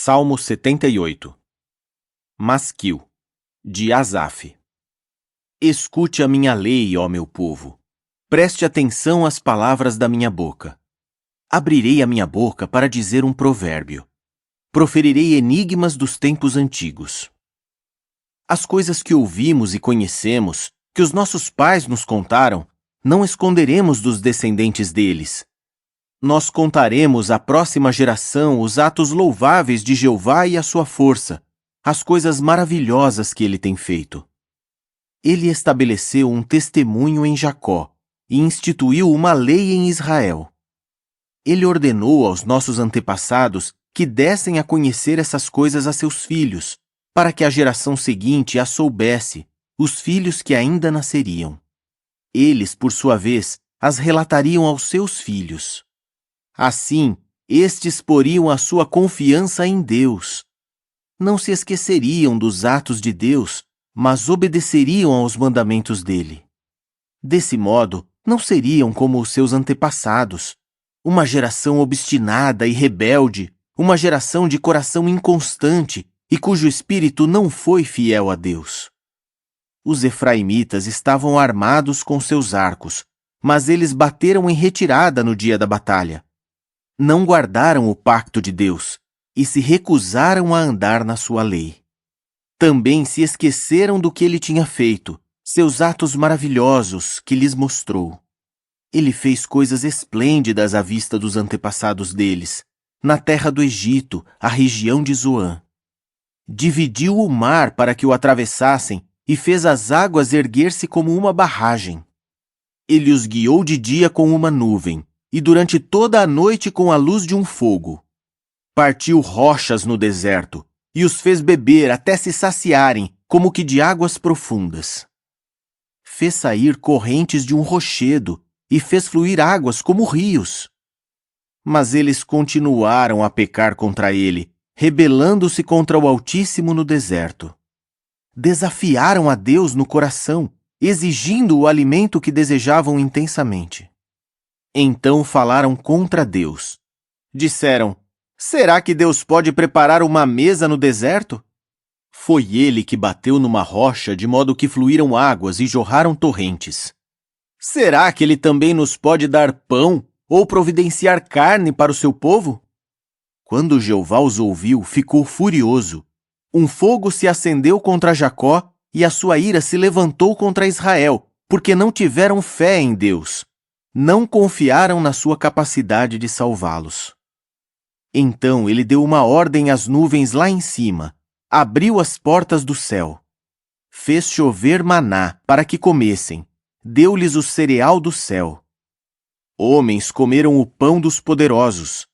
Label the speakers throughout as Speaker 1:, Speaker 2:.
Speaker 1: Salmo 78. Masquil, de Asaf. Escute a minha lei, ó meu povo. Preste atenção às palavras da minha boca. Abrirei a minha boca para dizer um provérbio. Proferirei enigmas dos tempos antigos. As coisas que ouvimos e conhecemos, que os nossos pais nos contaram, não esconderemos dos descendentes deles. Nós contaremos à próxima geração os atos louváveis de Jeová e a sua força, as coisas maravilhosas que ele tem feito. Ele estabeleceu um testemunho em Jacó e instituiu uma lei em Israel. Ele ordenou aos nossos antepassados que dessem a conhecer essas coisas a seus filhos, para que a geração seguinte as soubesse, os filhos que ainda nasceriam. Eles, por sua vez, as relatariam aos seus filhos. Assim, estes poriam a sua confiança em Deus. Não se esqueceriam dos atos de Deus, mas obedeceriam aos mandamentos dele. Desse modo, não seriam como os seus antepassados, uma geração obstinada e rebelde, uma geração de coração inconstante e cujo espírito não foi fiel a Deus. Os efraimitas estavam armados com seus arcos, mas eles bateram em retirada no dia da batalha. Não guardaram o pacto de Deus e se recusaram a andar na sua lei. Também se esqueceram do que ele tinha feito, seus atos maravilhosos que lhes mostrou. Ele fez coisas esplêndidas à vista dos antepassados deles, na terra do Egito, a região de Zoã. Dividiu o mar para que o atravessassem e fez as águas erguer-se como uma barragem. Ele os guiou de dia com uma nuvem e durante toda a noite com a luz de um fogo. Partiu rochas no deserto e os fez beber até se saciarem, como que de águas profundas. Fez sair correntes de um rochedo e fez fluir águas como rios. Mas eles continuaram a pecar contra ele, rebelando-se contra o Altíssimo no deserto. Desafiaram a Deus no coração, exigindo o alimento que desejavam intensamente. Então falaram contra Deus. Disseram: será que Deus pode preparar uma mesa no deserto? Foi ele que bateu numa rocha de modo que fluíram águas e jorraram torrentes. Será que ele também nos pode dar pão ou providenciar carne para o seu povo? Quando Jeová os ouviu, ficou furioso. Um fogo se acendeu contra Jacó e a sua ira se levantou contra Israel, porque não tiveram fé em Deus. Não confiaram na sua capacidade de salvá-los. Então ele deu uma ordem às nuvens lá em cima, abriu as portas do céu. Fez chover maná para que comessem, deu-lhes o cereal do céu. Homens comeram o pão dos poderosos.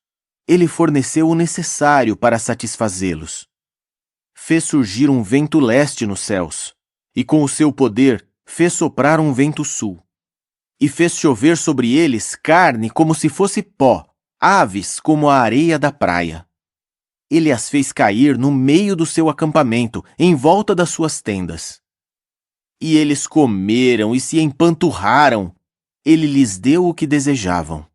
Speaker 1: Ele forneceu o necessário para satisfazê-los. Fez surgir um vento leste nos céus, e com o seu poder fez soprar um vento sul. E fez chover sobre eles carne como se fosse pó, aves como a areia da praia. Ele as fez cair no meio do seu acampamento, em volta das suas tendas. E eles comeram e se empanturraram. Ele lhes deu o que desejavam.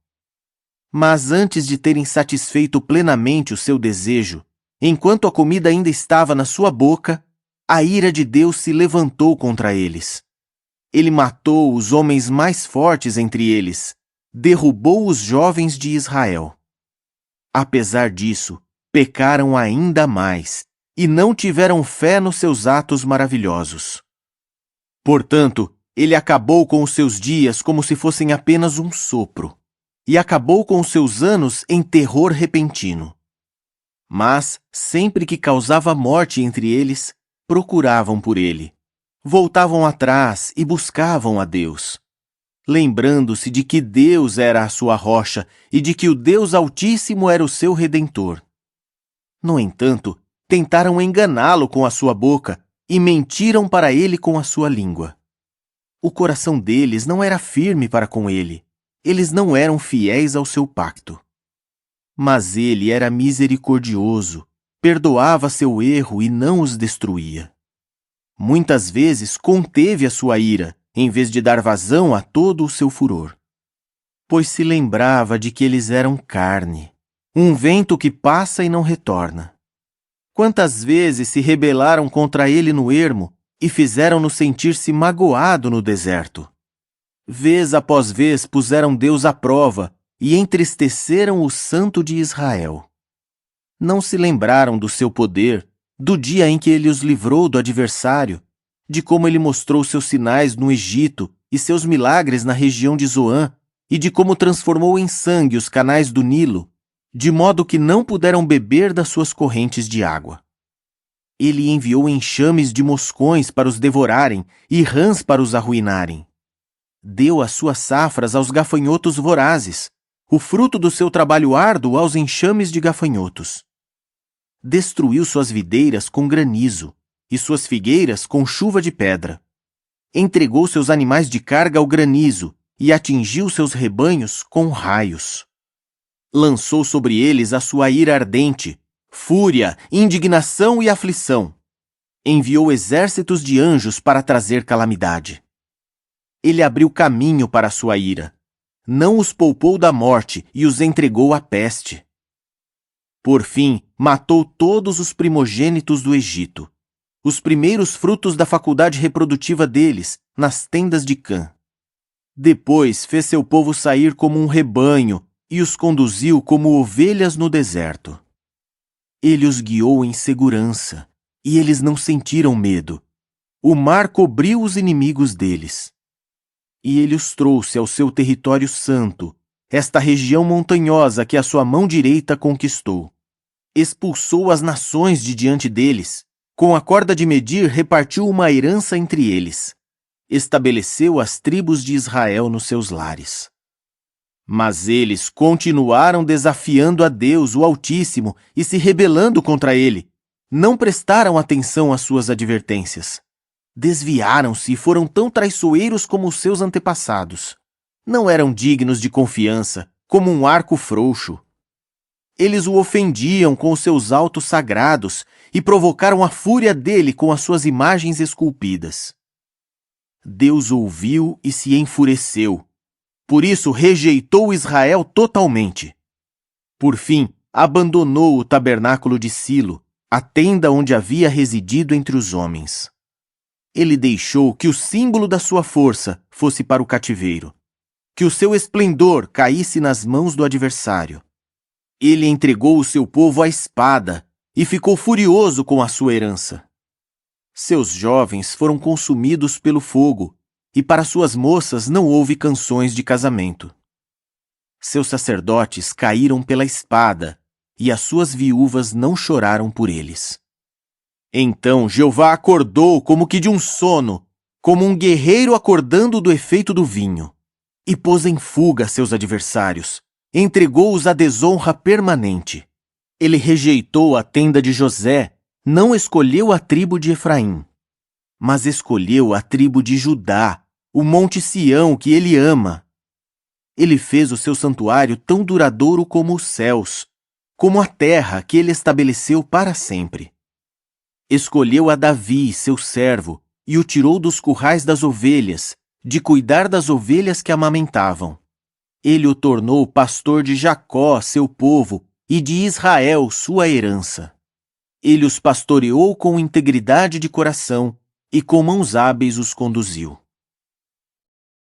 Speaker 1: Mas antes de terem satisfeito plenamente o seu desejo, enquanto a comida ainda estava na sua boca, a ira de Deus se levantou contra eles. Ele matou os homens mais fortes entre eles, derrubou os jovens de Israel. Apesar disso, pecaram ainda mais e não tiveram fé nos seus atos maravilhosos. Portanto, ele acabou com os seus dias como se fossem apenas um sopro, e acabou com os seus anos em terror repentino. Mas, sempre que causava morte entre eles, procuravam por ele. Voltavam atrás e buscavam a Deus, lembrando-se de que Deus era a sua rocha e de que o Deus Altíssimo era o seu Redentor. No entanto, tentaram enganá-lo com a sua boca e mentiram para ele com a sua língua. O coração deles não era firme para com ele. Eles não eram fiéis ao seu pacto. Mas ele era misericordioso, perdoava seu erro e não os destruía. Muitas vezes conteve a sua ira, em vez de dar vazão a todo o seu furor. Pois se lembrava de que eles eram carne, um vento que passa e não retorna. Quantas vezes se rebelaram contra ele no ermo e fizeram-no sentir-se magoado no deserto. Vez após vez puseram Deus à prova e entristeceram o Santo de Israel. Não se lembraram do seu poder, do dia em que ele os livrou do adversário, de como ele mostrou seus sinais no Egito e seus milagres na região de Zoã, e de como transformou em sangue os canais do Nilo, de modo que não puderam beber das suas correntes de água. Ele enviou enxames de moscões para os devorarem e rãs para os arruinarem. Deu as suas safras aos gafanhotos vorazes, o fruto do seu trabalho árduo aos enxames de gafanhotos. Destruiu suas videiras com granizo e suas figueiras com chuva de pedra. Entregou seus animais de carga ao granizo e atingiu seus rebanhos com raios. Lançou sobre eles a sua ira ardente, fúria, indignação e aflição. Enviou exércitos de anjos para trazer calamidade. Ele abriu caminho para a sua ira. Não os poupou da morte e os entregou à peste. Por fim, matou todos os primogênitos do Egito, os primeiros frutos da faculdade reprodutiva deles, nas tendas de Cã. Depois fez seu povo sair como um rebanho e os conduziu como ovelhas no deserto. Ele os guiou em segurança, e eles não sentiram medo. O mar cobriu os inimigos deles. E ele os trouxe ao seu território santo, esta região montanhosa que a sua mão direita conquistou. Expulsou as nações de diante deles. Com a corda de medir, repartiu uma herança entre eles. Estabeleceu as tribos de Israel nos seus lares. Mas eles continuaram desafiando a Deus, o Altíssimo, e se rebelando contra ele. Não prestaram atenção às suas advertências. Desviaram-se e foram tão traiçoeiros como os seus antepassados. Não eram dignos de confiança, como um arco frouxo. Eles o ofendiam com os seus altos sagrados e provocaram a fúria dele com as suas imagens esculpidas. Deus ouviu e se enfureceu. Por isso rejeitou Israel totalmente. Por fim, abandonou o tabernáculo de Silo, a tenda onde havia residido entre os homens. Ele deixou que o símbolo da sua força fosse para o cativeiro, que o seu esplendor caísse nas mãos do adversário. Ele entregou o seu povo à espada e ficou furioso com a sua herança. Seus jovens foram consumidos pelo fogo, e para suas moças não houve canções de casamento. Seus sacerdotes caíram pela espada, e as suas viúvas não choraram por eles. Então Jeová acordou como que de um sono, como um guerreiro acordando do efeito do vinho, e pôs em fuga seus adversários, entregou-os à desonra permanente. Ele rejeitou a tenda de José, não escolheu a tribo de Efraim, mas escolheu a tribo de Judá, o monte Sião que ele ama. Ele fez o seu santuário tão duradouro como os céus, como a terra que ele estabeleceu para sempre. Escolheu a Davi, seu servo, e o tirou dos currais das ovelhas, de cuidar das ovelhas que amamentavam. Ele o tornou pastor de Jacó, seu povo, e de Israel, sua herança. Ele os pastoreou com integridade de coração, e com mãos hábeis os conduziu.